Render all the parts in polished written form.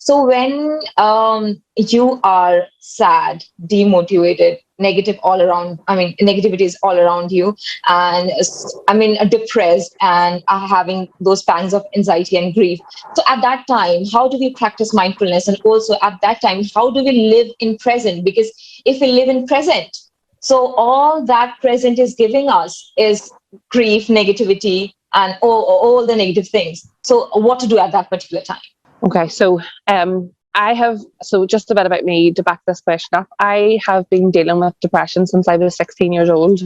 So when you are sad, demotivated, negative all around, negativity is all around you, and depressed and are having those pangs of anxiety and grief. So at that time, how do we practice mindfulness? And also at that time, how do we live in present? Because if we live in present, so all that present is giving us is grief, negativity, and all the negative things. So what to do at that particular time? Okay, so just a bit about me to back this question up. I have been dealing with depression since I was 16 years old.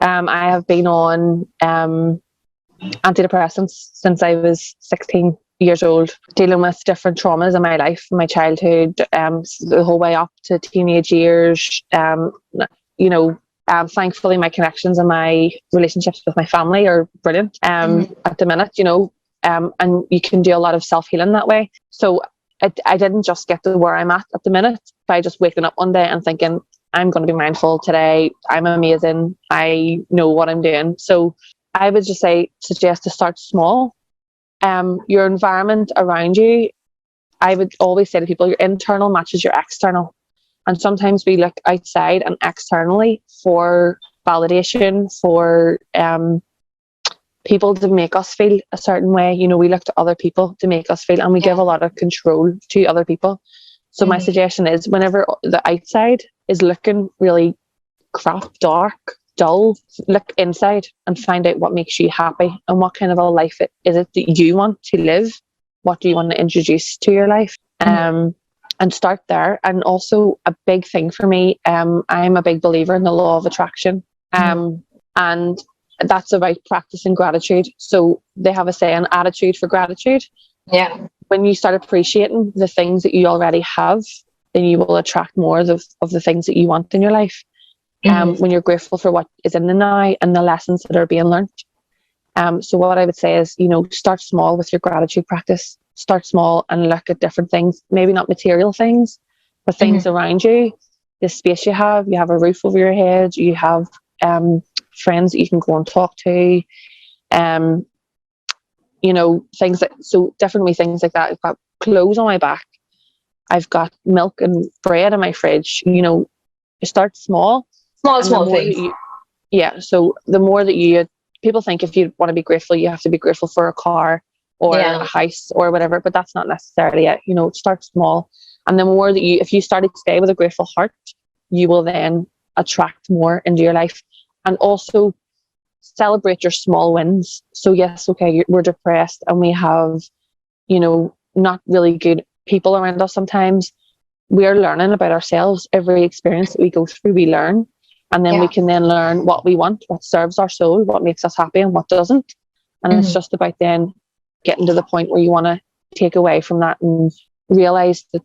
I have been on antidepressants since I was 16 years old, dealing with different traumas in my life, my childhood, the whole way up to teenage years. Thankfully, my connections and my relationships with my family are brilliant at the minute, and you can do a lot of self-healing that way. So I didn't just get to where I'm at the minute by just waking up one day and thinking, I'm going to be mindful today. I'm amazing. I know what I'm doing. So I would just suggest to start small. Your environment around you, I would always say to people, your internal matches your external. And sometimes we look outside and externally for validation, for people to make us feel a certain way. We look to other people to make us feel, and we give a lot of control to other people. So my suggestion is, whenever the outside is looking really crap, dark, dull, look inside and find out what makes you happy and what kind of a life is it that you want to live. What do you want to introduce to your life? And start there. And also a big thing for me, I'm a big believer in the law of attraction. And that's about practicing gratitude. So they have a saying, attitude for gratitude. Yeah. When you start appreciating the things that you already have, then you will attract more of the things that you want in your life. When you're grateful for what is in the now and the lessons that are being learned. So what I would say is, start small with your gratitude practice. Start small and look at different things, maybe not material things, but things around you, the space you have a roof over your head, you have friends that you can go and talk to, things definitely things like that. I've got clothes on my back, I've got milk and bread in my fridge. You start small things. So the more that people think if you want to be grateful, you have to be grateful for a car or a house or whatever, but that's not necessarily it. Start small, and the more that if you start each day with a grateful heart, you will then attract more into your life. And also celebrate your small wins. So yes, okay, we're depressed and we have not really good people around us. Sometimes we're learning about ourselves. Every experience that we go through, we learn, and then we can then learn what we want, what serves our soul, what makes us happy and what doesn't. And it's just about then getting to the point where you want to take away from that and realize that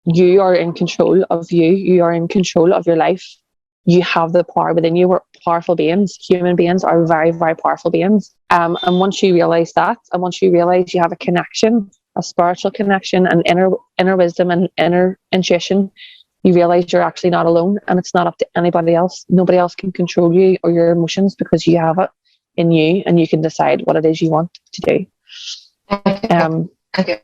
you are in control of you are in control of your life. You have the power within you. We're powerful beings. Human beings are very, very powerful beings. And once you realize that, and once you realize you have a connection, a spiritual connection, and inner wisdom and inner intuition, you realize you're actually not alone, and it's not up to anybody else. Nobody else can control you or your emotions, because you have it in you and you can decide what it is you want to do. Okay.